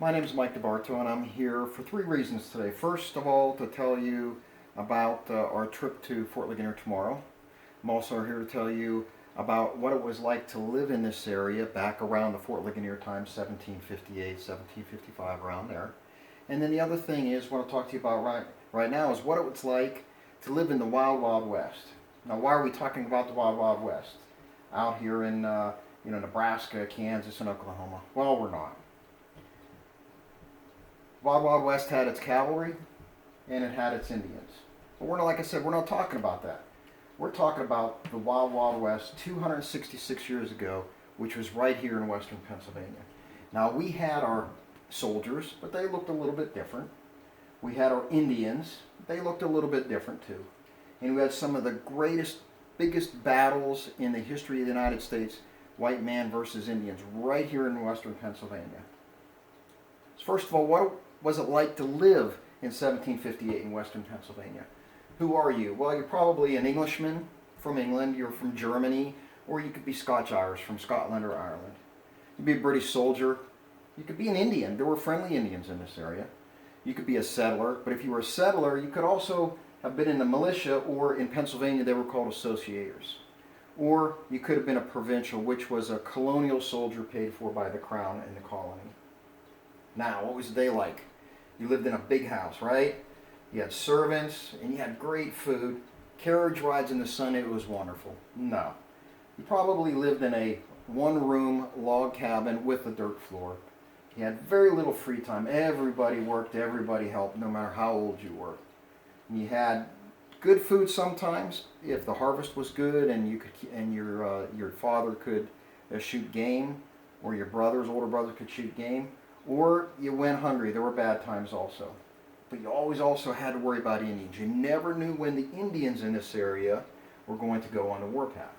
My name is Mike DeBarto, and I'm here for three reasons today. First of all, to tell you about our trip to Fort Ligonier tomorrow. I'm also here to tell you about what it was like to live in this area back around the Fort Ligonier time, 1758, 1755, around there. And then the other thing is, what I'll talk to you about right now is what it was like to live in the Wild Wild West. Now, why are we talking about the Wild Wild West out here in Nebraska, Kansas, and Oklahoma? Well, we're not. Wild Wild West had its cavalry and it had its Indians. But we're not, like I said, we're not talking about that. We're talking about the Wild Wild West 266 years ago, which was right here in western Pennsylvania. Now, we had our soldiers, but they looked a little bit different. We had our Indians. They looked a little bit different too. And we had some of the greatest, biggest battles in the history of the United States, white man versus Indians, right here in western Pennsylvania. So first of all, what was it like to live in 1758 in western Pennsylvania? Who are you? Well, you're probably an Englishman from England, you're from Germany, or you could be Scotch-Irish from Scotland or Ireland. You'd be a British soldier. You could be an Indian. There were friendly Indians in this area. You could be a settler, but if you were a settler, you could also have been in the militia, or in Pennsylvania they were called associators. Or you could have been a provincial, which was a colonial soldier paid for by the crown in the colony. Now, what was the day like? You lived in a big house, right? You had servants, and you had great food. Carriage rides in the sun, it was wonderful. No. You probably lived in a one-room log cabin with a dirt floor. You had very little free time. Everybody worked, everybody helped, no matter how old you were. You had good food sometimes, if the harvest was good and your father could shoot game, or your older brother could shoot game, or you went hungry. There were bad times also. But you always also had to worry about Indians. You never knew when the Indians in this area were going to go on the warpath.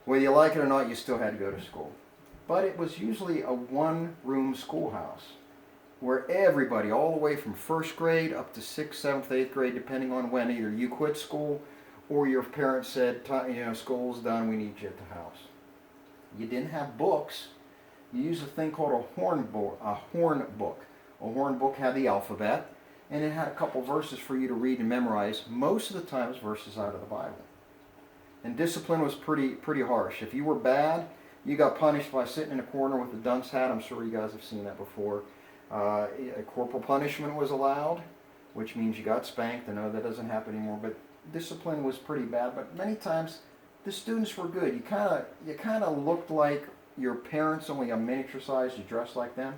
Whether you like it or not, you still had to go to school. But it was usually a one-room schoolhouse where everybody, all the way from first grade up to 6th, 7th, 8th grade, depending on when either you quit school or your parents said, school's done, we need you at the house. You didn't have books. You used a thing called a horn book. A horn book had the alphabet, and it had a couple verses for you to read and memorize. Most of the times, verses out of the Bible. And discipline was pretty harsh. If you were bad, you got punished by sitting in a corner with a dunce hat. I'm sure you guys have seen that before. Corporal punishment was allowed, which means you got spanked. I know that doesn't happen anymore, but discipline was pretty bad. But many times, the students were good. You kind of looked like your parents, only a miniature size. You dressed like them.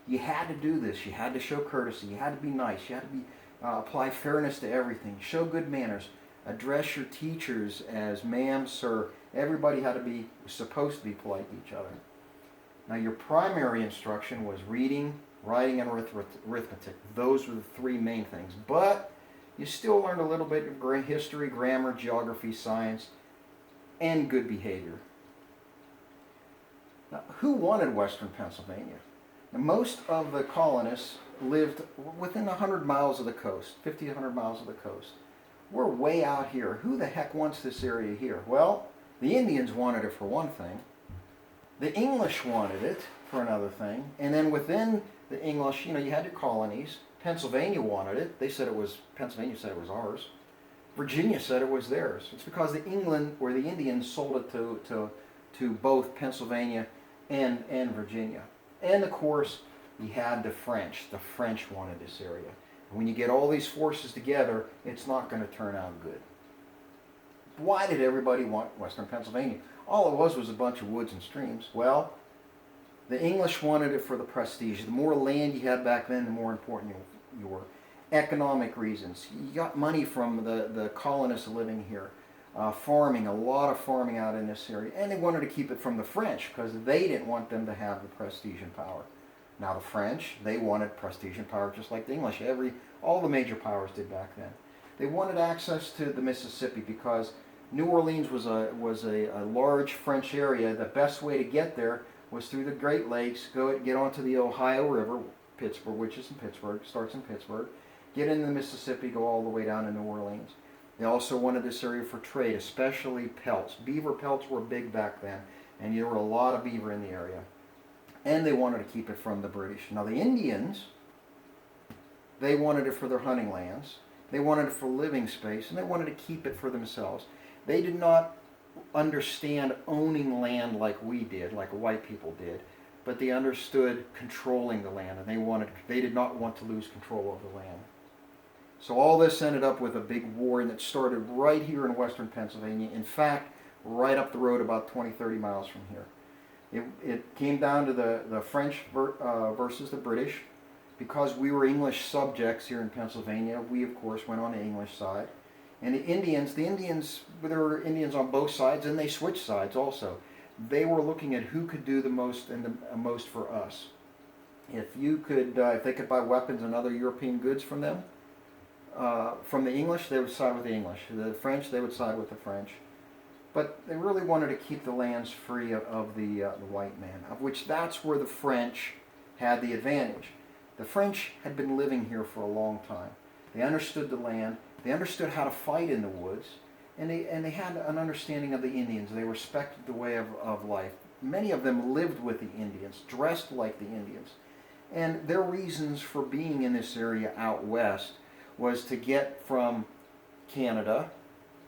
You had to do this. You had to show courtesy. You had to be nice. You had to apply fairness to everything. Show good manners. Address your teachers as ma'am, sir. Everybody was supposed to be polite to each other. Now, your primary instruction was reading, writing, and arithmetic. Those were the three main things. But you still learned a little bit of history, grammar, geography, science, and good behavior. Now, who wanted western Pennsylvania? Now, most of the colonists lived within 100 miles of the coast, 50 to 100 miles of the coast. We're way out here. Who the heck wants this area here? Well, the Indians wanted it for one thing. The English wanted it for another thing. And then within the English, you had your colonies. Pennsylvania wanted it. Pennsylvania said it was ours. Virginia said it was theirs. It's because the Indians sold it to both Pennsylvania and Virginia. And of course, you had the French. The French wanted this area. And when you get all these forces together, it's not going to turn out good. Why did everybody want western Pennsylvania? All it was a bunch of woods and streams. Well, the English wanted it for the prestige. The more land you had back then, the more important you were. Economic reasons. You got money from the colonists living here. Farming, a lot of farming out in this area. And they wanted to keep it from the French because they didn't want them to have the prestige and power. Now the French, they wanted prestige and power just like the English. All the major powers did back then. They wanted access to the Mississippi because New Orleans was a large French area. The best way to get there was through the Great Lakes, get onto the Ohio River, Pittsburgh, which is in Pittsburgh, starts in Pittsburgh, get into the Mississippi, go all the way down to New Orleans. They also wanted this area for trade, especially pelts. Beaver pelts were big back then, and there were a lot of beaver in the area. and they wanted to keep it from the British. Now the Indians, they wanted it for their hunting lands, they wanted it for living space, and they wanted to keep it for themselves. They did not understand owning land like we did, like white people did, but they understood controlling the land, and they did not want to lose control of the land. So all this ended up with a big war, and it started right here in western Pennsylvania. In fact, right up the road about 20, 30 miles from here. It came down to the French versus the British. Because we were English subjects here in Pennsylvania, we of course went on the English side. And the Indians, there were Indians on both sides, and they switched sides also. They were looking at who could do the most and the most for us. If they could buy weapons and other European goods from them, from the English, they would side with the English. The French, they would side with the French. But they really wanted to keep the lands free of the white man, of which that's where the French had the advantage. The French had been living here for a long time. They understood the land. They understood how to fight in the woods. And they had an understanding of the Indians. They respected the way of life. Many of them lived with the Indians, dressed like the Indians. And their reasons for being in this area out west was to get from Canada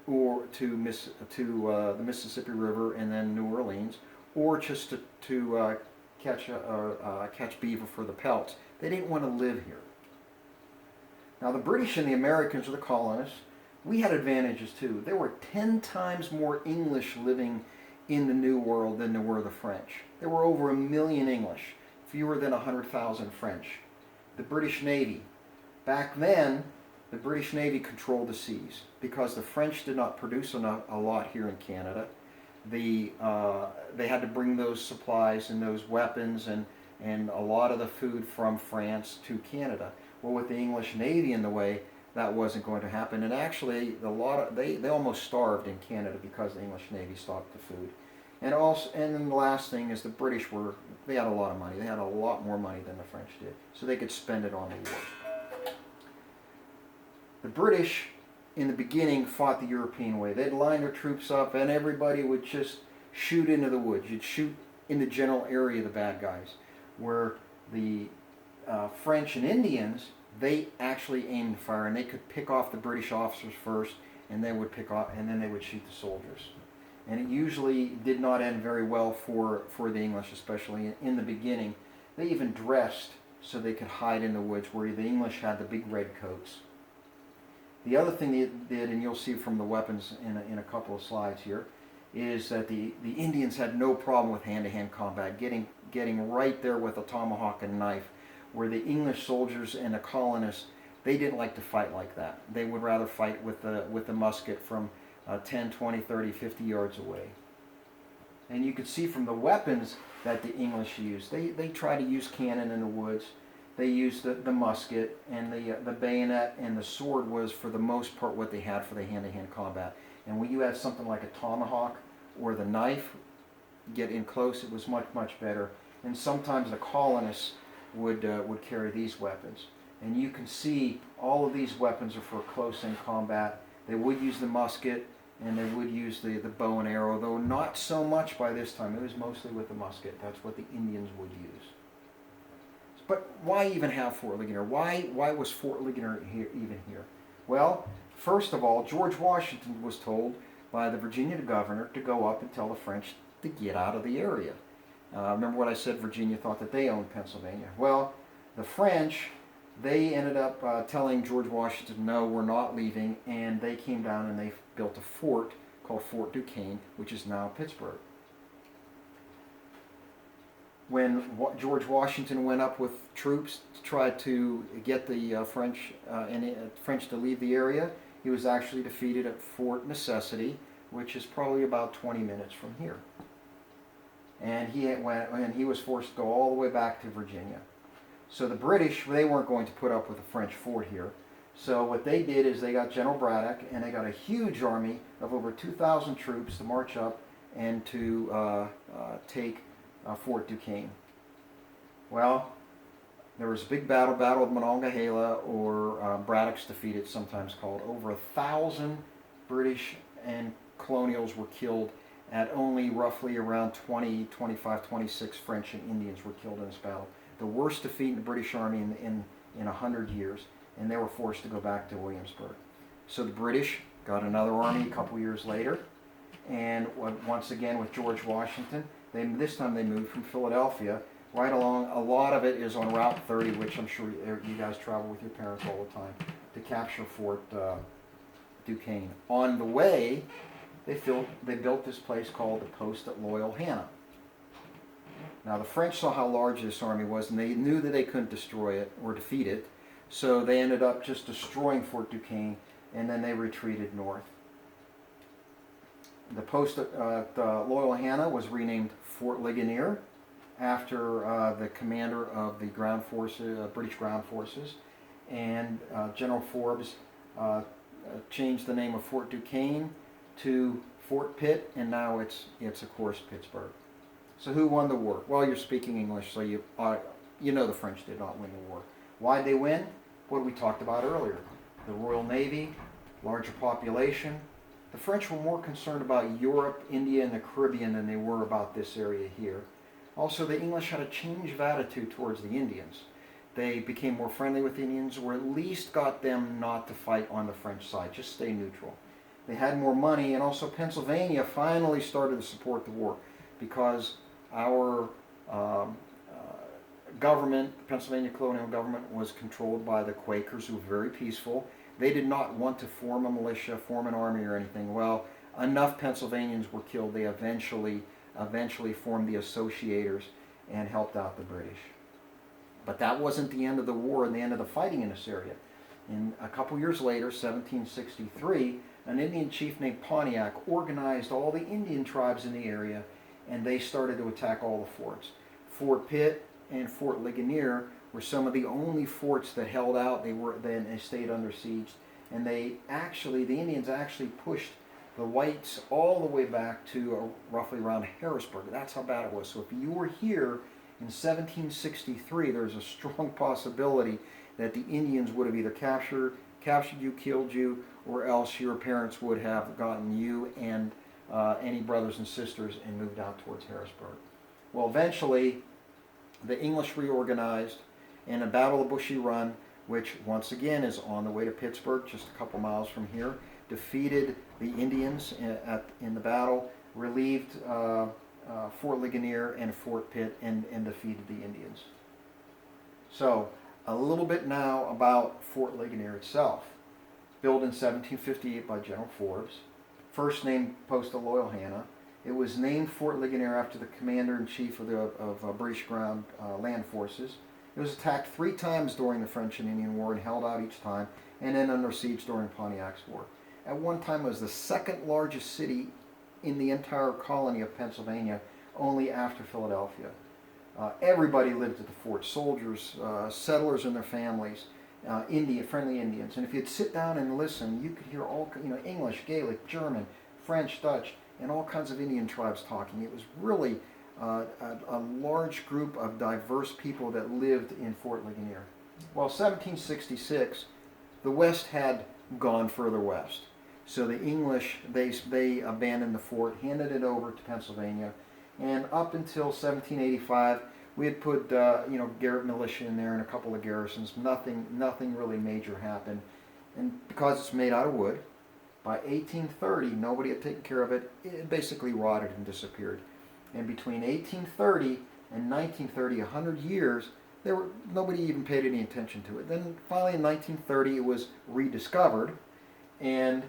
or to the Mississippi River and then New Orleans, or just to catch beaver for the pelts. They didn't want to live here. Now the British and the Americans, or the colonists, we had advantages too. There were 10 times more English living in the New World than there were the French. There were over 1 million English, fewer than 100,000 French. The British Navy. Back then, the British Navy controlled the seas because the French did not produce a lot here in Canada. They had to bring those supplies and those weapons and a lot of the food from France to Canada. Well, with the English Navy in the way, that wasn't going to happen. And actually, they almost starved in Canada because the English Navy stocked the food. And then the last thing is the British they had a lot of money. They had a lot more money than the French did, so they could spend it on the war. The British, in the beginning, fought the European way. They'd line their troops up, and everybody would just shoot into the woods. You'd shoot in the general area of the bad guys. Where the French and Indians, they actually aimed fire, and they could pick off the British officers first, and then they would shoot the soldiers. And it usually did not end very well for the English, especially in the beginning. They even dressed so they could hide in the woods, where the English had the big red coats. The other thing they did, and you'll see from the weapons in a couple of slides here, is that the Indians had no problem with hand-to-hand combat, getting right there with a tomahawk and knife, where the English soldiers and the colonists, they didn't like to fight like that. They would rather fight with the musket from 10, 20, 30, 50 yards away. And you could see from the weapons that the English used. They try to use cannon in the woods. They used the musket, and the bayonet and the sword was, for the most part, what they had for the hand-to-hand combat. And when you had something like a tomahawk or the knife, get in close, it was much, much better. And sometimes the colonists would carry these weapons. And you can see all of these weapons are for close-in combat. They would use the musket, and they would use the bow and arrow, though not so much by this time. It was mostly with the musket. That's what the Indians would use. But why even have Fort Ligonier? Why was Fort Ligonier even here? Well, first of all, George Washington was told by the Virginia governor to go up and tell the French to get out of the area. Remember what I said, Virginia thought that they owned Pennsylvania. Well, the French, they ended up telling George Washington, no, we're not leaving, and they came down and they built a fort called Fort Duquesne, which is now Pittsburgh. When George Washington went up with troops to try to get the French to leave the area, he was actually defeated at Fort Necessity, which is probably about 20 minutes from here. And he was forced to go all the way back to Virginia. So the British, they weren't going to put up with a French fort here. So what they did is they got General Braddock, and they got a huge army of over 2,000 troops to march up and to take Fort Duquesne. Well, there was a big battle of Monongahela, or Braddock's Defeat, it's sometimes called. Over 1,000 British and colonials were killed at only roughly around 20, 25, 26 French and Indians were killed in this battle. The worst defeat in the British Army in 100 years, and they were forced to go back to Williamsburg. So the British got another army a couple years later, and once again with George Washington, this time they moved from Philadelphia right along. A lot of it is on Route 30, which I'm sure you guys travel with your parents all the time, to capture Fort Duquesne. On the way, they built this place called the Post at Loyal Hannah. Now the French saw how large this army was, and they knew that they couldn't destroy it or defeat it, so they ended up just destroying Fort Duquesne, and then they retreated north. The post at Loyal Hannah was renamed Fort Ligonier after the commander of the ground forces, British ground forces, and General Forbes changed the name of Fort Duquesne to Fort Pitt, and now it's of course Pittsburgh. So who won the war? Well, you're speaking English, so you know the French did not win the war. Why'd they win? What we talked about earlier. The Royal Navy, larger population. The French were more concerned about Europe, India, and the Caribbean than they were about this area here. Also, the English had a change of attitude towards the Indians. They became more friendly with the Indians, or at least got them not to fight on the French side, just stay neutral. They had more money, and also Pennsylvania finally started to support the war because our government, the Pennsylvania colonial government, was controlled by the Quakers, who were very peaceful. They did not want to form a militia, form an army or anything. Well, enough Pennsylvanians were killed, they eventually formed the Associators and helped out the British. But that wasn't the end of the war and the end of the fighting in this area. In a couple years later, 1763, an Indian chief named Pontiac organized all the Indian tribes in the area, and they started to attack all the forts. Fort Pitt and Fort Ligonier were some of the only forts that held out. They stayed under siege, and the Indians actually pushed the whites all the way back to roughly around Harrisburg. That's how bad it was. So if you were here in 1763, there's a strong possibility that the Indians would have either captured you, killed you, or else your parents would have gotten you and any brothers and sisters and moved out towards Harrisburg. Well, eventually, the English reorganized, and a Battle of Bushy Run, which once again is on the way to Pittsburgh, just a couple miles from here, defeated the Indians in the battle, relieved Fort Ligonier and Fort Pitt, and defeated the Indians. So, a little bit now about Fort Ligonier itself. Built in 1758 by General Forbes, first named Post of Loyal Hannah. It was named Fort Ligonier after the commander-in-chief of British ground land forces. It was attacked 3 times during the French and Indian War and held out each time, and then under siege during Pontiac's War. At one time, it was the second largest city in the entire colony of Pennsylvania, only after Philadelphia. Everybody lived at the fort: soldiers, settlers and their families, friendly Indians. And if you'd sit down and listen, you could hear all English, Gaelic, German, French, Dutch, and all kinds of Indian tribes talking. It was really a large group of diverse people that lived in Fort Ligonier. Well, 1766, the West had gone further west. So the English, they abandoned the fort, handed it over to Pennsylvania, and up until 1785, we had put Garrett militia in there and a couple of garrisons. Nothing really major happened, and because it's made out of wood, by 1830, nobody had taken care of it. It basically rotted and disappeared. And between 1830 and 1930, 100 years, nobody even paid any attention to it. Then finally in 1930, it was rediscovered, and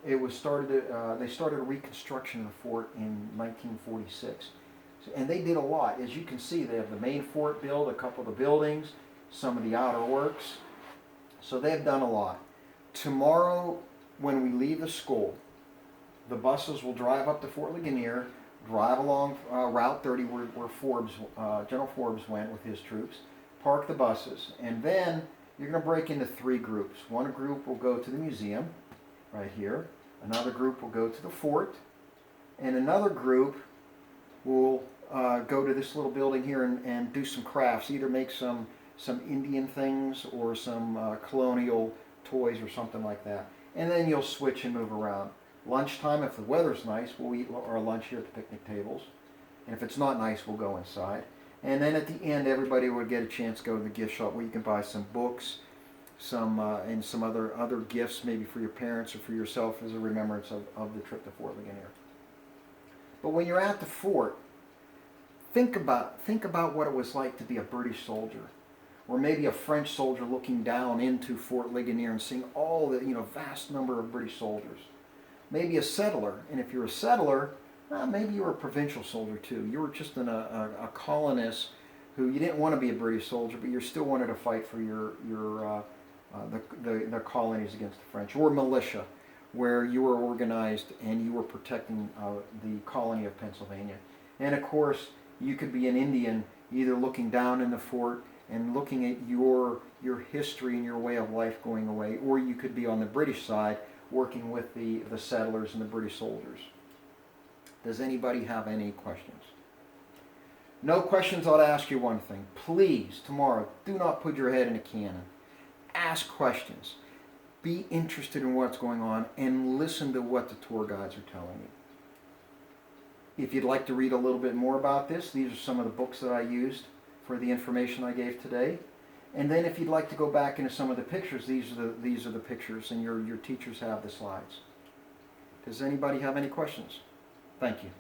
it was they started a reconstruction of the fort in 1946. And they did a lot. As you can see, they have the main fort built, a couple of the buildings, some of the outer works. So they've done a lot. Tomorrow, when we leave the school, the buses will drive up to Fort Ligonier, drive along Route 30 where General Forbes went with his troops, park the buses, and then you're going to break into 3 groups. One group will go to the museum, right here. Another group will go to the fort, and another group will go to this little building here and do some crafts, either make some Indian things or some colonial toys or something like that. And then you'll switch and move around. Lunchtime, if the weather's nice, we'll eat our lunch here at the picnic tables. And if it's not nice, we'll go inside. And then at the end, everybody would get a chance to go to the gift shop where you can buy some books, and some other gifts, maybe for your parents or for yourself as a remembrance of the trip to Fort Ligonier. But when you're at the fort, think about what it was like to be a British soldier, or maybe a French soldier looking down into Fort Ligonier and seeing all the vast number of British soldiers. Maybe a settler, and if you're a settler, maybe you were a provincial soldier too. You were just a colonist who you didn't want to be a British soldier, but you still wanted to fight for the colonies against the French, or militia, where you were organized and you were protecting the colony of Pennsylvania. And of course, you could be an Indian, either looking down in the fort and looking at your history and your way of life going away, or you could be on the British side, working with the settlers and the British soldiers. Does anybody have any questions? No questions. I'll ask you one thing. Please, tomorrow, do not put your head in a cannon. Ask questions. Be interested in what's going on and listen to what the tour guides are telling you. If you'd like to read a little bit more about this, these are some of the books that I used for the information I gave today. And then if you'd like to go back into some of the pictures, these are the pictures, and your teachers have the slides. Does anybody have any questions? Thank you.